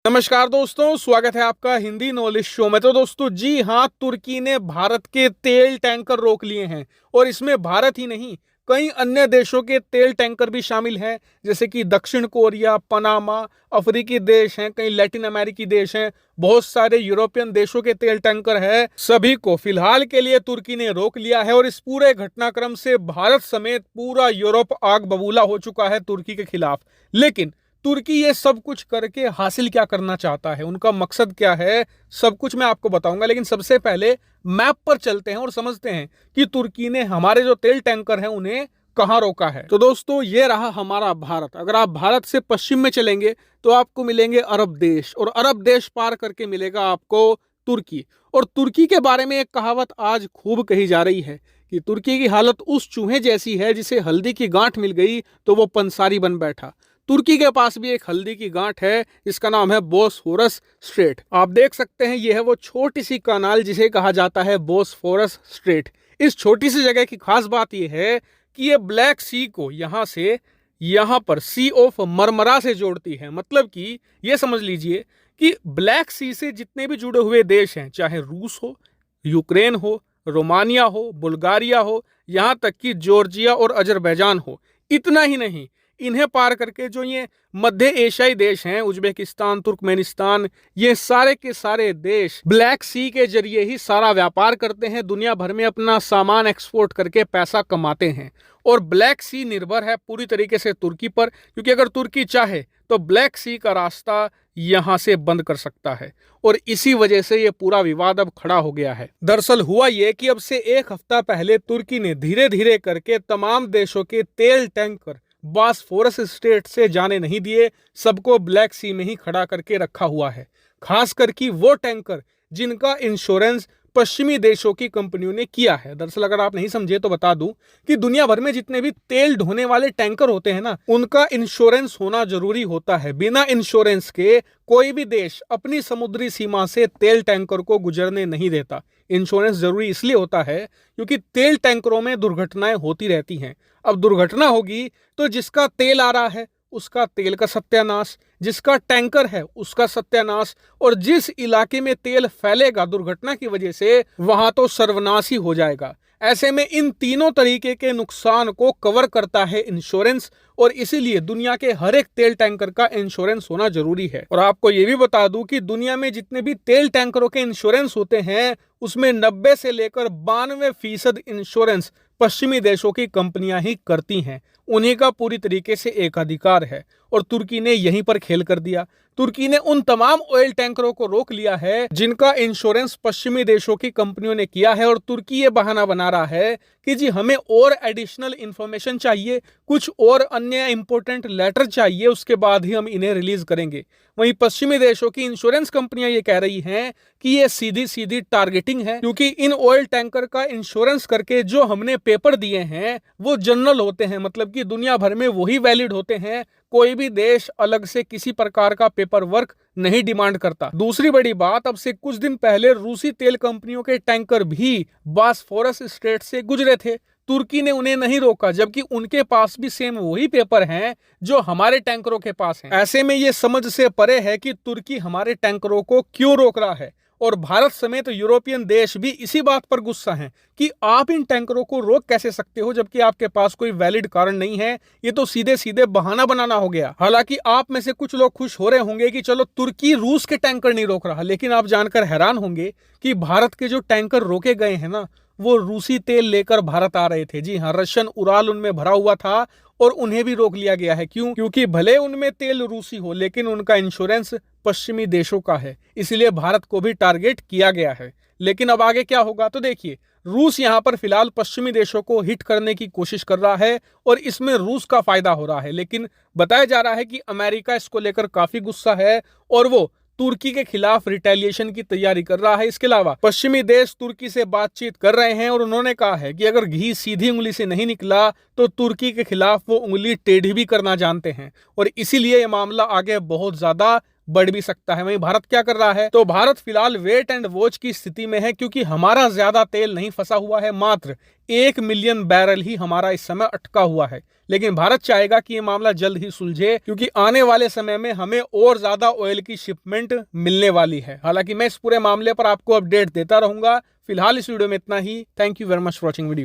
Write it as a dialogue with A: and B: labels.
A: नमस्कार दोस्तों, स्वागत है आपका हिंदी नॉलेज शो में। तो दोस्तों जी हाँ, तुर्की ने भारत के तेल टैंकर रोक लिए हैं और इसमें भारत ही नहीं कई अन्य देशों के तेल टैंकर भी शामिल हैं, जैसे कि दक्षिण कोरिया, पनामा, अफ्रीकी देश हैं, कई लैटिन अमेरिकी देश हैं, बहुत सारे यूरोपियन देशों के तेल टैंकर हैं। सभी को फिलहाल के लिए तुर्की ने रोक लिया है और इस पूरे घटनाक्रम से भारत समेत पूरा यूरोप आग बबूला हो चुका है तुर्की के खिलाफ। लेकिन तुर्की ये सब कुछ करके हासिल क्या करना चाहता है, उनका मकसद क्या है, सब कुछ मैं आपको बताऊंगा। लेकिन सबसे पहले मैप पर चलते हैं और समझते हैं कि तुर्की ने हमारे जो तेल टैंकर हैं उन्हें कहां रोका है। तो दोस्तों ये रहा हमारा भारत। अगर आप भारत से पश्चिम में चलेंगे तो आपको मिलेंगे अरब देश, और अरब देश पार करके मिलेगा आपको तुर्की। और तुर्की के बारे में एक कहावत आज खूब कही जा रही है कि तुर्की की हालत उस चूहे जैसी है जिसे हल्दी की गांठ मिल गई तो वो पंसारी बन बैठा। तुर्की के पास भी एक हल्दी की गांठ है, इसका नाम है बोसफोरस स्ट्रेट। आप देख सकते हैं ये है वो छोटी सी कनाल जिसे कहा जाता है बोसफोरस स्ट्रेट। इस छोटी सी जगह की खास बात यह है कि ये ब्लैक सी को यहां से यहां पर सी ऑफ मरमरा से जोड़ती है। मतलब कि ये समझ लीजिए कि ब्लैक सी से जितने भी जुड़े हुए देश हैं, चाहे रूस हो, यूक्रेन हो, रोमानिया हो, बुल्गारिया हो, यहां तक कि जॉर्जिया और अजरबैजान हो, इतना ही नहीं, इन्हें पार करके जो ये मध्य एशियाई देश हैं, उज्बेकिस्तान, तुर्कमेनिस्तान, ये सारे के सारे देश ब्लैक सी के जरिए ही सारा व्यापार करते हैं, दुनिया भर में अपना सामान एक्सपोर्ट करके पैसा कमाते हैं। और ब्लैक सी निर्भर है पूरी तरीके से तुर्की पर, क्योंकि अगर तुर्की चाहे तो ब्लैक सी का रास्ता यहां से बंद कर सकता है। और इसी वजह से ये पूरा विवाद अब खड़ा हो गया है। दरअसल हुआ ये कि अब से एक हफ्ता पहले तुर्की ने धीरे धीरे करके तमाम देशों के तेल टैंकर बॉस्फोरस स्ट्रेट से जाने नहीं दिए, सबको ब्लैक सी में ही खड़ा करके रखा हुआ है। खासकर कि वो टैंकर जिनका इंश्योरेंस पश्चिमी देशों की कंपनियों ने किया है। दरअसल अगर आप नहीं समझे तो बता दूं कि दुनिया भर में जितने भी तेल ढोने वाले टैंकर होते हैं ना, उनका इंश्योरेंस होना जरूरी होता है। बिना इंश्योरेंस के कोई भी देश अपनी समुद्री सीमा से तेल टैंकर को गुजरने नहीं देता। इंश्योरेंस जरूरी इसलिए होता है क्योंकि तेल टैंकरों में दुर्घटनाएं होती रहती हैं। अब दुर्घटना होगी तो जिसका तेल आ रहा है उसका तेल का सत्यानाश, जिसका टैंकर है उसका सत्यानाश, और जिस इलाके में तेल फैलेगा दुर्घटना की वजह से वहां तो सर्वनाश ही हो जाएगा। ऐसे में इन तीनों तरीके के नुकसान को कवर करता है इंश्योरेंस, और इसीलिए दुनिया के हर एक तेल टैंकर का इंश्योरेंस होना जरूरी है। और आपको यह भी बता दूं कि दुनिया में जितने भी तेल टैंकरों के इंश्योरेंस होते हैं उसमें 90 से लेकर 92% इंश्योरेंस पश्चिमी देशों की कंपनियां ही करती हैं। उन्हीं का पूरी तरीके से एकाधिकार है, और तुर्की ने यहीं पर खेल कर दिया। तुर्की ने उन तमाम ऑयल टैंकरों को रोक लिया है जिनका इंश्योरेंस पश्चिमी देशों की कंपनियों ने किया है, और तुर्की ये बहाना बना रहा है कि जी हमें और एडिशनल इंफॉर्मेशन चाहिए, कुछ और अन्य इंपॉर्टेंट लेटर चाहिए, उसके बाद ही हम इन्हें रिलीज करेंगे। वहीं पश्चिमी देशों की इंश्योरेंस कंपनियां ये कह रही हैं कि ये सीधी सीधी टारगेटिंग है, क्योंकि इन ऑयल टैंकर का इंश्योरेंस करके जो हमने पेपर दिए हैं वो जनरल होते हैं, मतलब कि दुनिया भर में वही वैलिड होते हैं। कोई भी देश अलग से किसी प्रकार का पेपर वर्क नहीं डिमांड करता। दूसरी बड़ी बात, अब से कुछ दिन पहले रूसी तेल कंपनियों के टैंकर भी बॉस्फोरस स्ट्रेट से गुजरे थे। तुर्की ने उन्हें नहीं रोका, जबकि उनके पास भी सेम वही पेपर हैं जो हमारे टैंकरों के पास हैं। ऐसे में ये समझ से परे है कि तुर्की हमारे टैंकरों को क्यों रोक रहा है, और भारत समेत यूरोपियन देश भी इसी बात पर गुस्सा हैं कि आप इन टैंकरों को रोक कैसे सकते हो जबकि आपके पास कोई वैलिड कारण नहीं है। ये तो सीधे सीधे बहाना बनाना हो गया। हालांकि आप में से कुछ लोग खुश हो रहे होंगे कि चलो तुर्की रूस के टैंकर नहीं रोक रहा, लेकिन आप जानकर हैरान होंगे कि भारत के जो टैंकर रोके गए हैं ना, वो रूसी तेल लेकर भारत आ रहे थे। जी हाँ, रशियन उराल उनमें भरा हुआ था और उन्हें भी रोक लिया गया है। क्यों? क्योंकि भले उनमें तेल रूसी हो लेकिन उनका इंश्योरेंस पश्चिमी देशों का है, इसलिए भारत को भी टारगेट किया गया है। लेकिन अब आगे क्या होगा तो देखिए। रूस यहां पर फिलहाल पश्चिमी देशों को हिट करने की कोशिश कर रहा है और इसमें रूस का फायदा हो रहा है, लेकिन बताया जा रहा है कि अमेरिका इसको लेकर काफी गुस्सा है और वो तुर्की के खिलाफ रिटेलिएशन की तैयारी कर रहा है। इसके अलावा पश्चिमी देश तुर्की से बातचीत कर रहे हैं और उन्होंने कहा है कि अगर घी सीधी उंगली से नहीं निकला तो तुर्की के खिलाफ वो उंगली टेढ़ी भी करना जानते हैं, और इसीलिए यह मामला आगे बहुत ज्यादा बढ़ भी सकता है। वहीं भारत क्या कर रहा है, तो भारत फिलहाल वेट एंड वॉच की स्थिति में है, क्योंकि हमारा ज्यादा तेल नहीं फंसा हुआ है, मात्र 1 मिलियन बैरल ही हमारा इस समय अटका हुआ है। लेकिन भारत चाहेगा कि यह मामला जल्द ही सुलझे, क्योंकि आने वाले समय में हमें और ज्यादा ऑयल की शिपमेंट मिलने वाली है। हालांकि मैं इस पूरे मामले पर आपको अपडेट देता रहूंगा। फिलहाल इस वीडियो में इतना ही। Thank you very much for watching video.